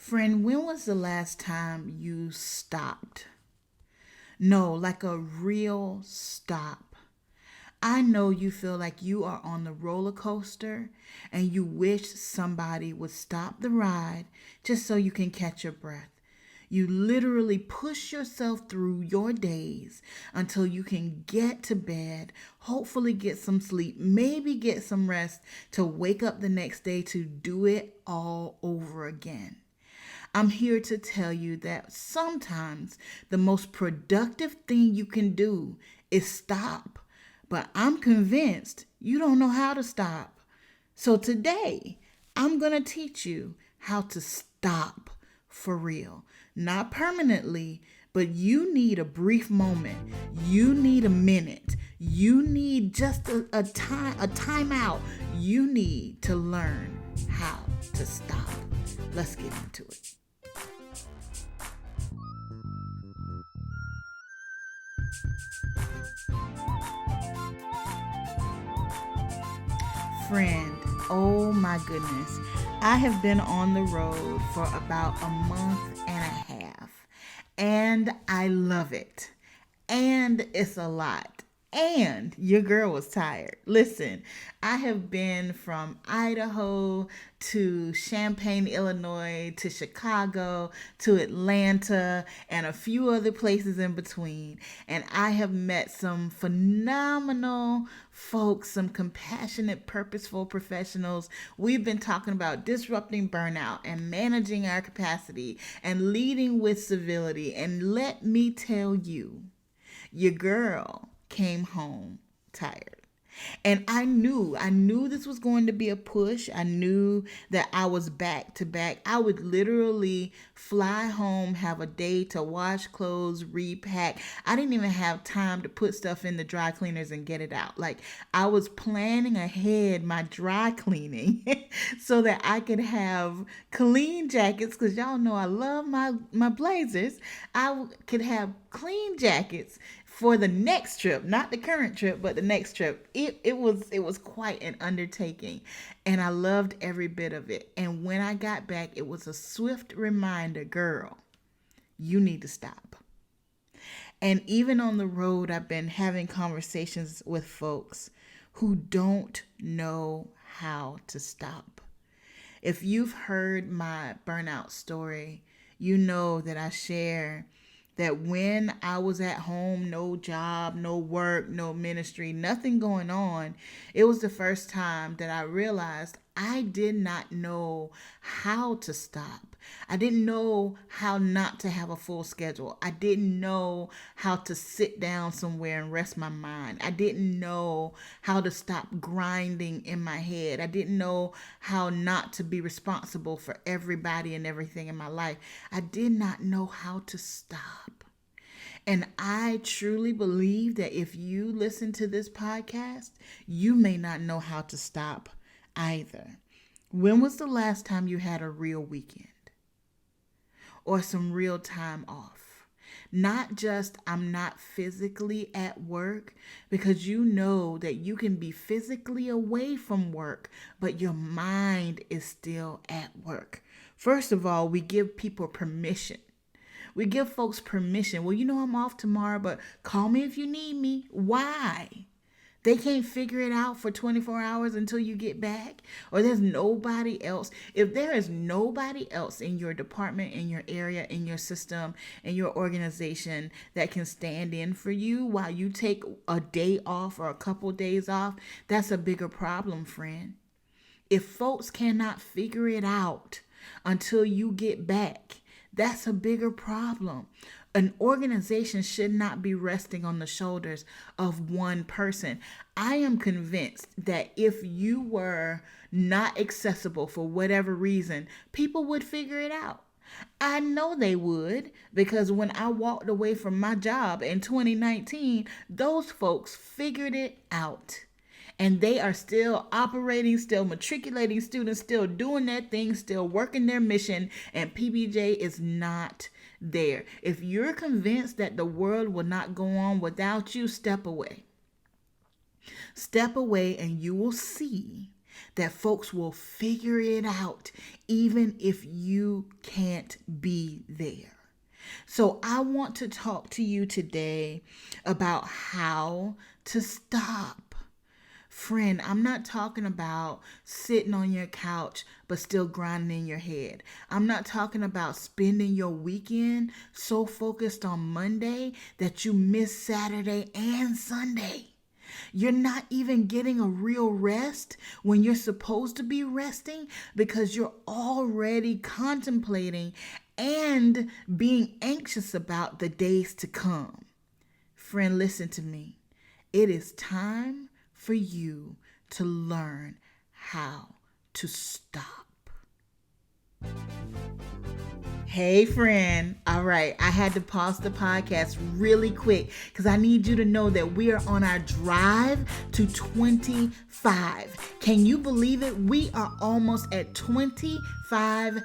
Friend, when was the last time you stopped? No, like a real stop. I know you feel like you are on the roller coaster and you wish somebody would stop the ride just so you can catch your breath. You literally push yourself through your days until you can get to bed, hopefully get some sleep, maybe get some rest to wake up the next day to do it all over again. I'm here to tell you that sometimes the most productive thing you can do is stop. But I'm convinced you don't know how to stop. So today, I'm going to teach you how to stop for real. Not permanently, but you need a brief moment. You need a minute. You need just a time out. You need to learn how to stop. Let's get into it. Friend, oh my goodness. I have been on the road for about a month and a half, and I love it. And it's a lot. And your girl was tired. Listen, I have been from Idaho to Champaign, Illinois, to Chicago, to Atlanta, and a few other places in between. And I have met some phenomenal folks, some compassionate, purposeful professionals. We've been talking about disrupting burnout and managing our capacity and leading with civility. And let me tell you, your girl came home tired. And I knew this was going to be a push. I knew that I was back to back. I would literally fly home, have a day to wash clothes, repack. I didn't even have time to put stuff in the dry cleaners and get it out. Like I was planning ahead my dry cleaning so that I could have clean jackets because y'all know I love my blazers. Could have clean jackets for the next trip, not the current trip, but the next trip. It was quite an undertaking, and I loved every bit of it. And when I got back, it was a swift reminder, girl, you need to stop. And even on the road, I've been having conversations with folks who don't know how to stop. If you've heard my burnout story, you know that I share that when I was at home, no job, no work, no ministry, nothing going on, it was the first time that I realized I did not know how to stop. I didn't know how not to have a full schedule. I didn't know how to sit down somewhere and rest my mind. I didn't know how to stop grinding in my head. I didn't know how not to be responsible for everybody and everything in my life. I did not know how to stop. And I truly believe that if you listen to this podcast, you may not know how to stop either. When was the last time you had a real weekend or some real time off? Not just I'm not physically at work, because you know that you can be physically away from work, but your mind is still at work. First of all, we give people permission. We give folks permission. Well, you know I'm off tomorrow, but call me if you need me. Why? They can't figure it out for 24 hours until you get back, or there's nobody else. If there is nobody else in your department, in your area, in your system, in your organization that can stand in for you while you take a day off or a couple days off, that's a bigger problem, friend. If folks cannot figure it out until you get back, that's a bigger problem. An organization should not be resting on the shoulders of one person. I am convinced that if you were not accessible for whatever reason, people would figure it out. I know they would, because when I walked away from my job in 2019, those folks figured it out. And they are still operating, still matriculating students, still doing their thing, still working their mission, and PBJ is not there. If you're convinced that the world will not go on without you, step away. Step away and you will see that folks will figure it out even if you can't be there. So I want to talk to you today about how to stop. Friend, I'm not talking about sitting on your couch but still grinding in your head. I'm not talking about spending your weekend so focused on Monday that you miss Saturday and Sunday. You're not even getting a real rest when you're supposed to be resting because you're already contemplating and being anxious about the days to come. Friend, listen to me. It is time for you to learn how to stop. Hey friend, all right, I had to pause the podcast really quick because I need you to know that we are on our drive to 25. Can you believe it? We are almost at 25,000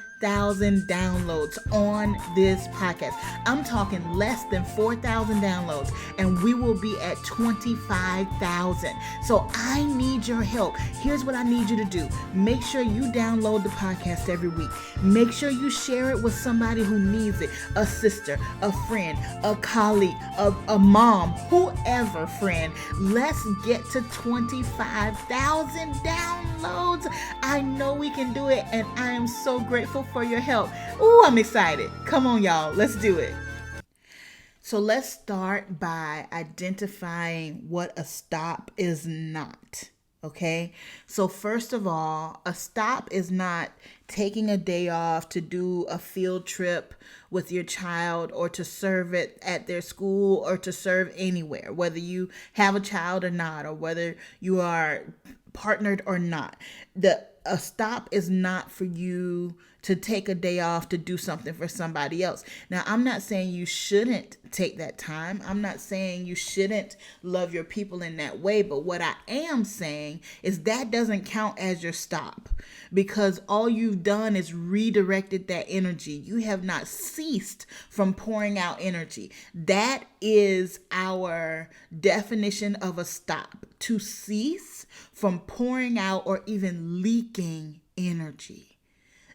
downloads on this podcast. I'm talking less than 4,000 downloads and we will be at 25,000. So I need your help. Here's what I need you to do. Make sure you download the podcast every week. Make sure you share it with somebody who needs it. A sister, a friend, a colleague, a mom, whoever, friend. Let's get to 25,000 downloads. I know we can do it and I am so grateful for your help. Ooh, I'm excited. Come on, y'all. Let's do it. So let's start by identifying what a stop is not. Okay, so first of all, a stop is not taking a day off to do a field trip with your child or to serve it at their school or to serve anywhere, whether you have a child or not, or whether you are partnered or not. A stop is not for you to take a day off to do something for somebody else. Now, I'm not saying you shouldn't take that time. I'm not saying you shouldn't love your people in that way. But what I am saying is that doesn't count as your stop because all you've done is redirected that energy. You have not ceased from pouring out energy. That is our definition of a stop: to cease from pouring out or even leaking energy.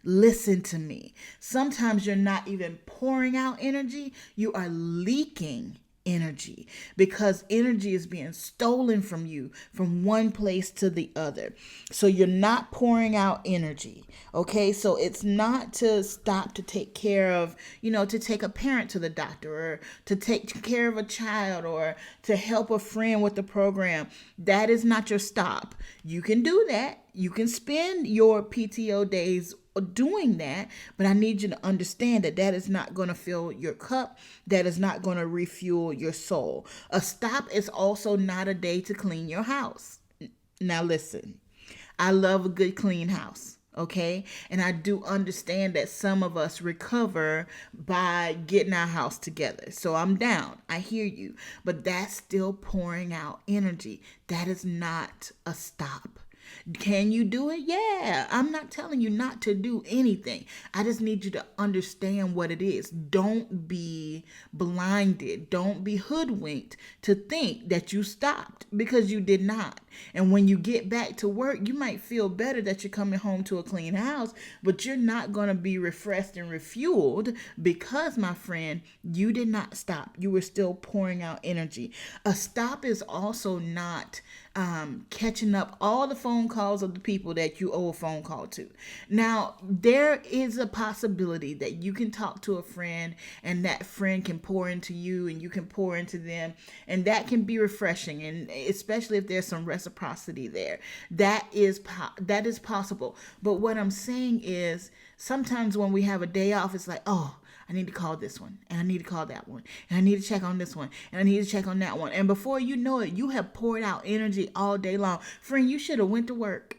Listen to me. Sometimes you're not even pouring out energy, you are leaking energy because energy is being stolen from you from one place to the other. So you're not pouring out energy. Okay, so it's not to stop to take care of, to take a parent to the doctor or to take care of a child or to help a friend with the program. That is not your stop. You can do that. You can spend your PTO days doing that, but I need you to understand that that is not going to fill your cup. That is not going to refuel your soul. A stop is also not a day to clean your house. Now listen, I love a good clean house. Okay. And I do understand that some of us recover by getting our house together. So I'm down. I hear you, but that's still pouring out energy. That is not a stop. Can you do it? Yeah. I'm not telling you not to do anything. I just need you to understand what it is. Don't be blinded. Don't be hoodwinked to think that you stopped because you did not. And when you get back to work, you might feel better that you're coming home to a clean house, but you're not going to be refreshed and refueled because, my friend, you did not stop. You were still pouring out energy. A stop is also not catching up all the phone calls of the people that you owe a phone call to. Now, there is a possibility that you can talk to a friend and that friend can pour into you and you can pour into them, and that can be refreshing, and especially if there's some reciprocity there. That is possible. But what I'm saying is sometimes when we have a day off, it's like, oh, I need to call this one, and I need to call that one, and I need to check on this one, and I need to check on that one. And before you know it, you have poured out energy all day long. Friend, you should have went to work.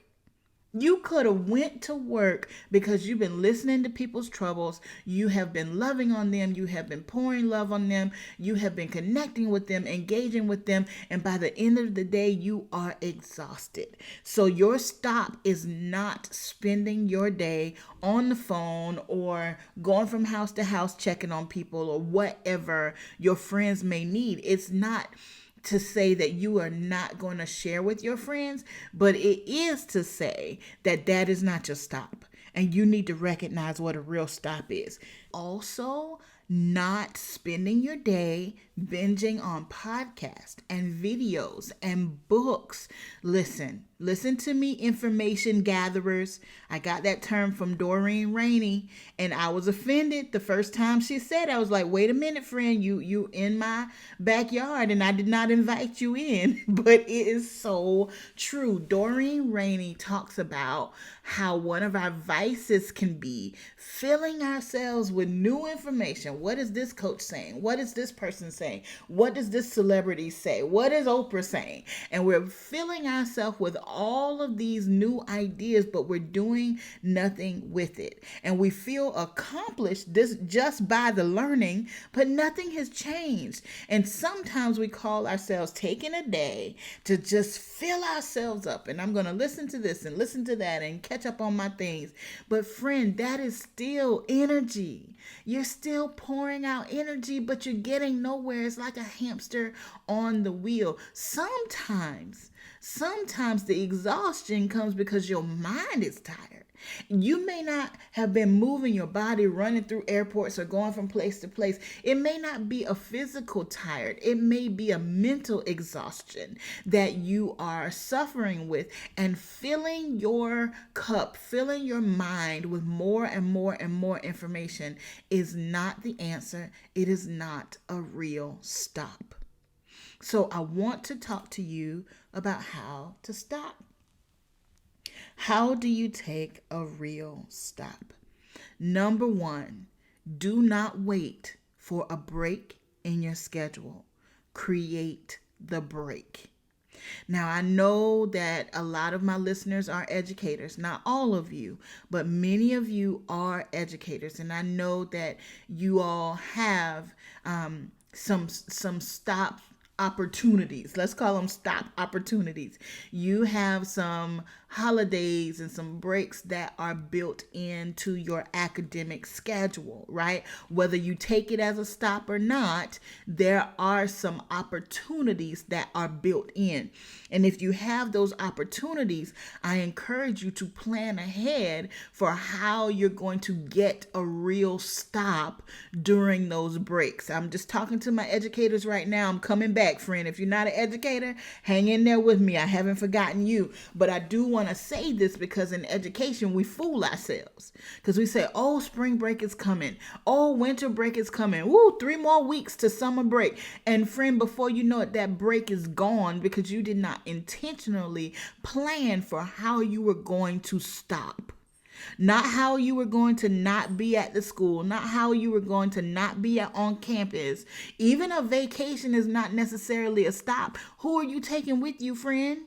You could have went to work because you've been listening to people's troubles. You have been loving on them. You have been pouring love on them. You have been connecting with them, engaging with them. And by the end of the day, you are exhausted. So your stop is not spending your day on the phone or going from house to house checking on people or whatever your friends may need. It's not to say that you are not going to share with your friends, but it is to say that that is not your stop. And you need to recognize what a real stop is. Also, not spending your day binging on podcasts and videos and books. Listen to me, information gatherers. I got that term from Doreen Rainey, and I was offended the first time she said it. I was like, wait a minute, friend, you in my backyard and I did not invite you in. But it is so true. Doreen Rainey talks about how one of our vices can be filling ourselves with new information. What is this coach saying? What is this person saying? What does this celebrity say? What is Oprah saying? And we're filling ourselves with all of these new ideas, but we're doing nothing with it. And we feel accomplished this just by the learning, but nothing has changed. And sometimes we call ourselves taking a day to just fill ourselves up. And I'm going to listen to this and listen to that and catch up on my things. But friend, that is still energy. You're still pouring out energy, but you're getting nowhere. It's like a hamster on the wheel. Sometimes the exhaustion comes because your mind is tired. You may not have been moving your body, running through airports or going from place to place. It may not be a physical tired. It may be a mental exhaustion that you are suffering with, and filling your cup, filling your mind with more and more and more information is not the answer. It is not a real stop. So I want to talk to you about how to stop. How do you take a real stop? Number one, do not wait for a break in your schedule. Create the break. Now, I know that a lot of my listeners are educators, not all of you, but many of you are educators. And I know that you all have some stop opportunities. Let's call them stop opportunities. You have some holidays and some breaks that are built into your academic schedule, right? Whether you take it as a stop or not, there are some opportunities that are built in. And if you have those opportunities, I encourage you to plan ahead for how you're going to get a real stop during those breaks. I'm just talking to my educators right now. I'm coming back, friend. If you're not an educator, hang in there with me. I haven't forgotten you. But I do want to say this because in education, we fool ourselves. Because we say, oh, spring break is coming. Oh, winter break is coming. Woo, 3 more weeks to summer break. And friend, before you know it, that break is gone because you did not intentionally plan for how you were going to stop. Not how you were going to not be at the school, not how you were going to not be on campus. Even a vacation is not necessarily a stop. Who are you taking with you, friend?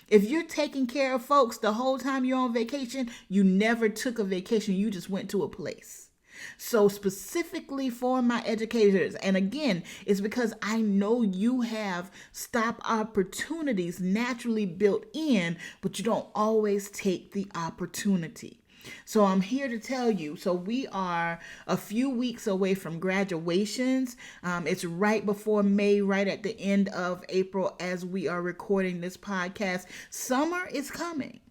If you're taking care of folks the whole time you're on vacation, you never took a vacation. You just went to a place. So specifically for my educators, and again, it's because I know you have stop opportunities naturally built in, but you don't always take the opportunity. So I'm here to tell you, so we are a few weeks away from graduations. It's right before May, right at the end of April as we are recording this podcast. Summer is coming.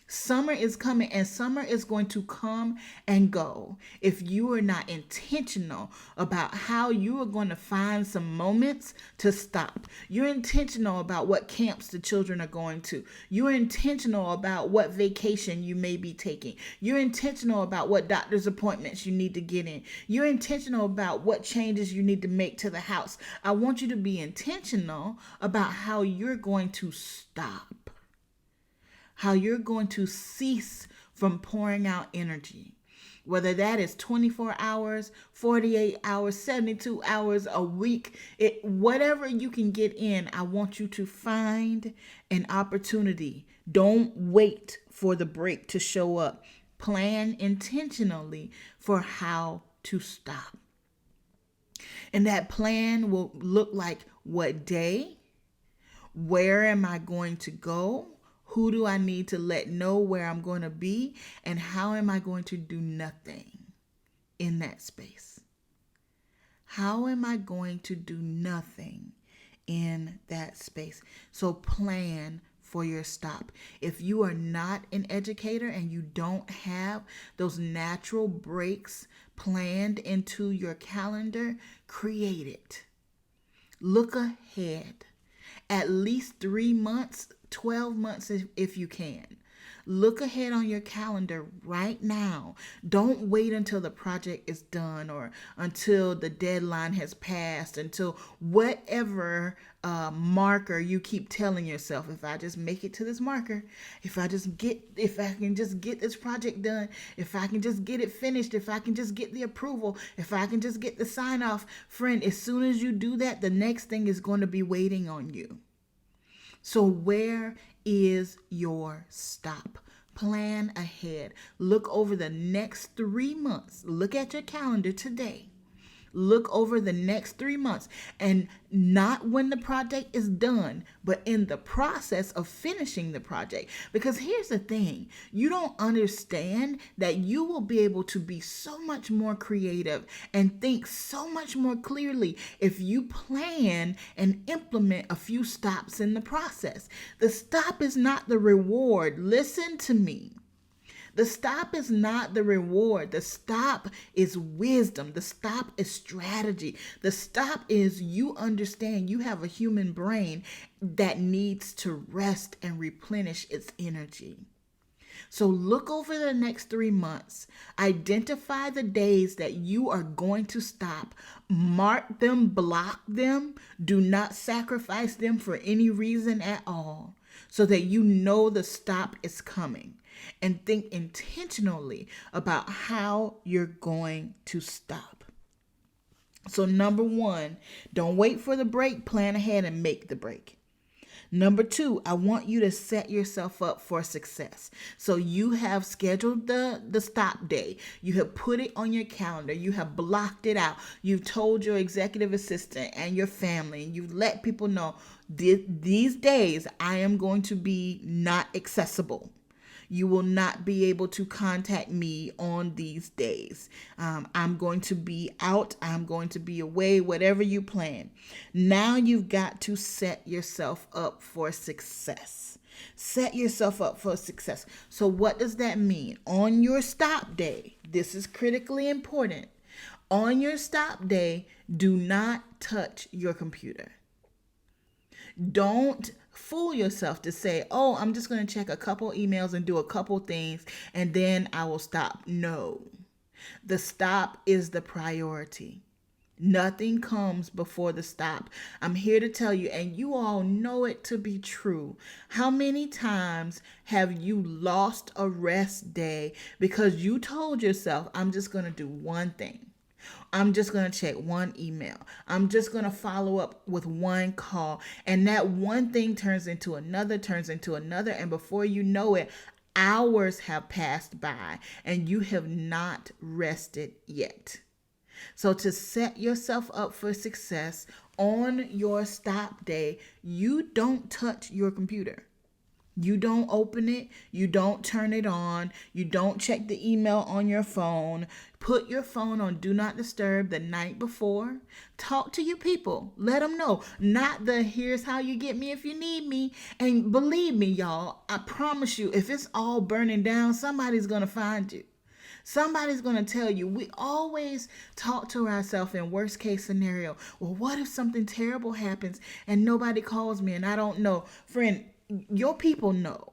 Summer is coming, and summer is going to come and go if you are not intentional about how you are going to find some moments to stop. You're intentional about what camps the children are going to. You're intentional about what vacation you may be taking. You're intentional about what doctor's appointments you need to get in. You're intentional about what changes you need to make to the house. I want you to be intentional about how you're going to stop. How you're going to cease from pouring out energy. Whether that is 24 hours, 48 hours, 72 hours, a week, whatever you can get in, I want you to find an opportunity. Don't wait for the break to show up. Plan intentionally for how to stop. And that plan will look like what day, where am I going to go? Who do I need to let know where I'm going to be? And how am I going to do nothing in that space? How am I going to do nothing in that space. So plan for your stop. If you are not an educator and you don't have those natural breaks planned into your calendar, create it. Look ahead. At least 3 months, 12 months if you can. Look ahead on your calendar right now. Don't wait until the project is done or until the deadline has passed, until whatever marker you keep telling yourself, if I just make it to this marker, if I can just get this project done, if I can just get it finished, if I can just get the approval, if I can just get the sign off. Friend, as soon as you do that, the next thing is going to be waiting on you. So where is your stop? Plan ahead. Look over the next 3 months. Look at your calendar today. Look over the next 3 months, and not when the project is done, but in the process of finishing the project. Because here's the thing, you don't understand that you will be able to be so much more creative and think so much more clearly if you plan and implement a few stops in the process. The stop is not the reward. Listen to me. The stop is not the reward. The stop is wisdom. The stop is strategy. The stop is you understand you have a human brain that needs to rest and replenish its energy. So look over the next 3 months. Identify the days that you are going to stop. Mark them, block them. Do not sacrifice them for any reason at all, so that you know the stop is coming. And think intentionally about how you're going to stop. So number 1, don't wait for the break. Plan ahead and make the break. Number 2, I want you to set yourself up for success. So you have scheduled the stop day. You have put it on your calendar. You have blocked it out. You've told your executive assistant and your family, and you've let people know these days I am going to be not accessible. You will not be able to contact me on these days. I'm going to be out. I'm going to be away, whatever you plan. Now you've got to set yourself up for success. Set yourself up for success. So what does that mean? On your stop day, this is critically important. On your stop day, do not touch your computer. Don't fool yourself to say, oh, I'm just going to check a couple emails and do a couple things and then I will stop. No, the stop is the priority. Nothing comes before the stop. I'm here to tell you, and you all know it to be true. How many times have you lost a rest day because you told yourself, I'm just going to do one thing? I'm just going to check one email. I'm just going to follow up with one call. And that one thing turns into another. And before you know it, hours have passed by and you have not rested yet. So to set yourself up for success on your stop day, you don't touch your computer. You don't open it. You don't turn it on. You don't check the email on your phone. Put your phone on Do Not Disturb the night before. Talk to your people. Let them know. Not the here's how you get me if you need me. And believe me, y'all, I promise you, if it's all burning down, somebody's going to find you. Somebody's going to tell you. We always talk to ourselves in worst case scenario. Well, what if something terrible happens and nobody calls me and I don't know? Friend, your people know.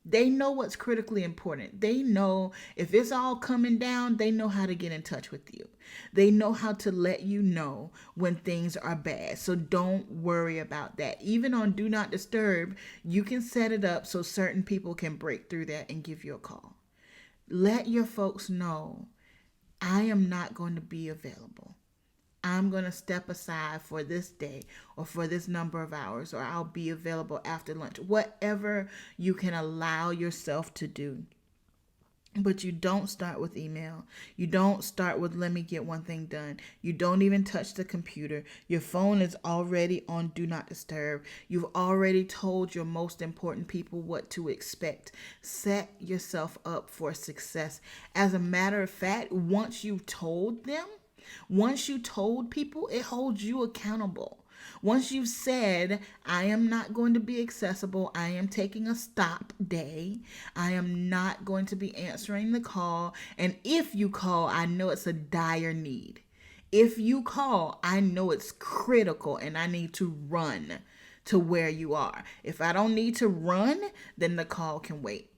They know what's critically important. They know if it's all coming down, they know how to get in touch with you. They know how to let you know when things are bad. So don't worry about that. Even on Do Not Disturb, you can set it up so certain people can break through that and give you a call. Let your folks know, I am not going to be available. I'm going to step aside for this day or for this number of hours, or I'll be available after lunch. Whatever you can allow yourself to do. But you don't start with email. You don't start with let me get one thing done. You don't even touch the computer. Your phone is already on Do Not Disturb. You've already told your most important people what to expect. Set yourself up for success. As a matter of fact, once you told people, it holds you accountable. Once you've said, I am not going to be accessible, I am taking a stop day, I am not going to be answering the call, and if you call, I know it's a dire need. If you call, I know it's critical and I need to run to where you are. If I don't need to run, then the call can wait.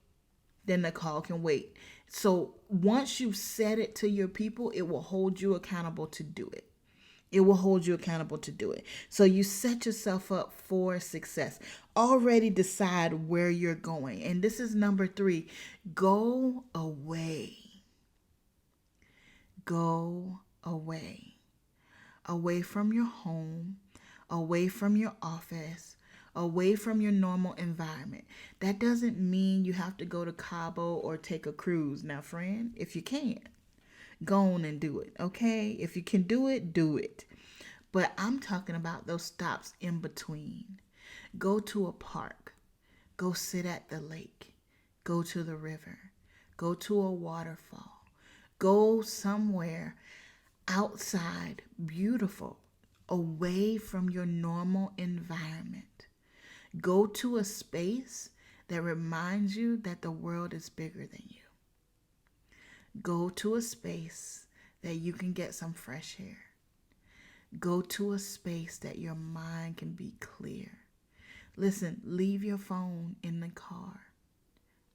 So once you've said it to your people, it will hold you accountable to do it. So you set yourself up for success. Already decide where you're going. And this is number 3. Go away. Go away. Away from your home, away from your office, away from your normal environment. That doesn't mean you have to go to Cabo or take a cruise. Now, friend, if you can, go on and do it, okay? If you can do it, do it. But I'm talking about those stops in between. Go to a park. Go sit at the lake. Go to the river. Go to a waterfall. Go somewhere outside, beautiful, away from your normal environment. Go to a space that reminds you that the world is bigger than you. Go to a space that you can get some fresh air. Go to a space that your mind can be clear. Listen, leave your phone in the car.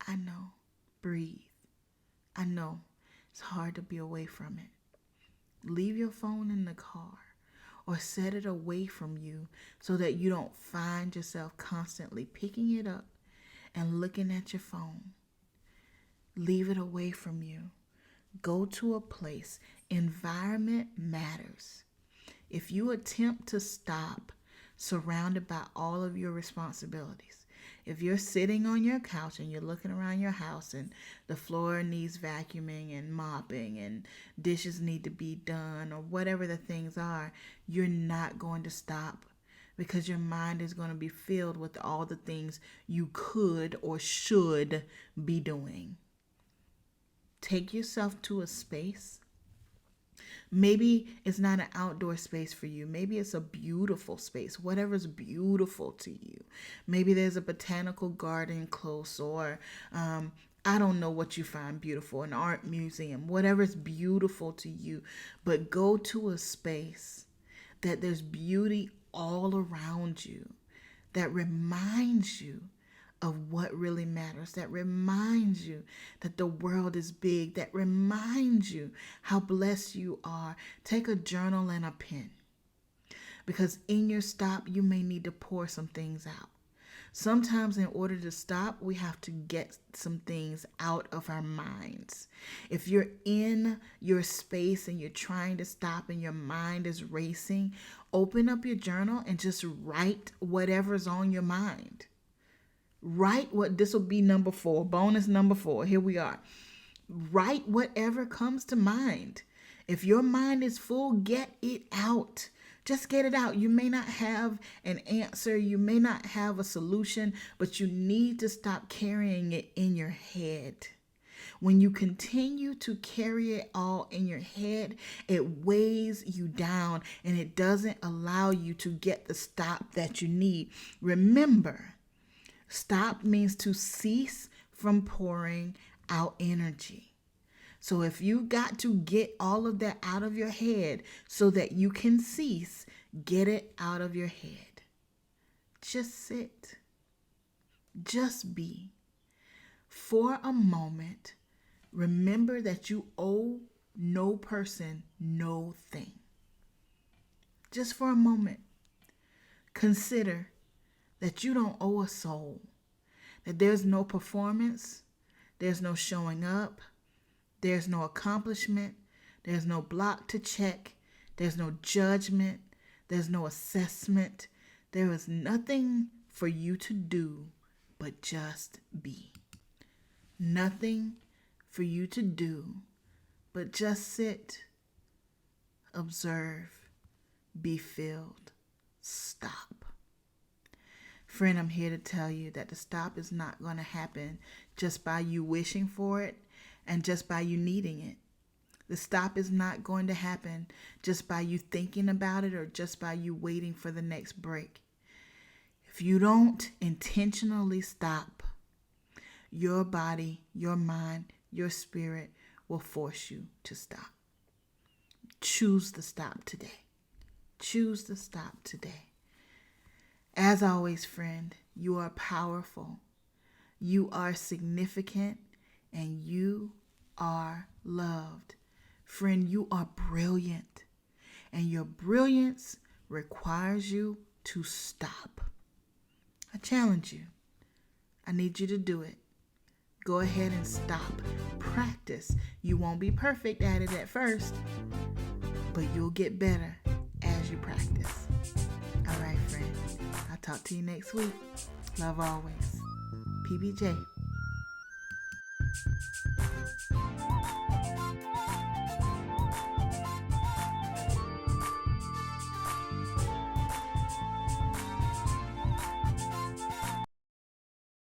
I know. Breathe. I know it's hard to be away from it. Leave your phone in the car or set it away from you so that you don't find yourself constantly picking it up and looking at your phone. Leave it away from you. Go to a place. Environment matters. If you attempt to stop surrounded by all of your responsibilities, if you're sitting on your couch and you're looking around your house and the floor needs vacuuming and mopping and dishes need to be done or whatever the things are, you're not going to stop because your mind is going to be filled with all the things you could or should be doing. Take yourself to a space. Maybe it's not an outdoor space for you. Maybe it's a beautiful space, whatever's beautiful to you. Maybe there's a botanical garden close, or I don't know what you find beautiful, an art museum, whatever's beautiful to you. But go to a space that there's beauty all around you, that reminds you of what really matters, that reminds you that the world is big, that reminds you how blessed you are. Take a journal and a pen, because in your stop, you may need to pour some things out. Sometimes in order to stop, we have to get some things out of our minds. If you're in your space and you're trying to stop and your mind is racing, open up your journal and just write whatever's on your mind. Write what, this will be number 4, bonus number 4. Here we are. Write whatever comes to mind. If your mind is full, get it out. Just get it out. You may not have an answer. You may not have a solution, but you need to stop carrying it in your head. When you continue to carry it all in your head, it weighs you down and it doesn't allow you to get the stop that you need. Remember, stop means to cease from pouring out energy. So if you got to get all of that out of your head so that you can cease, get it out of your head. Just sit. Just be. For a moment, remember that you owe no person no thing. Just for a moment, consider that you don't owe a soul, that there's no performance, there's no showing up, there's no accomplishment, there's no block to check, there's no judgment, there's no assessment, there is nothing for you to do but just be. Nothing for you to do but just sit, observe, be filled, stop. Friend, I'm here to tell you that the stop is not going to happen just by you wishing for it and just by you needing it. The stop is not going to happen just by you thinking about it or just by you waiting for the next break. If you don't intentionally stop, your body, your mind, your spirit will force you to stop. Choose to stop today. Choose to stop today. As always, friend, you are powerful. You are significant and you are loved. Friend, you are brilliant, and your brilliance requires you to stop. I challenge you. I need you to do it. Go ahead and stop. Practice. You won't be perfect at it at first, but you'll get better as you practice. All right, friend. I'll talk to you next week. Love always. PBJ.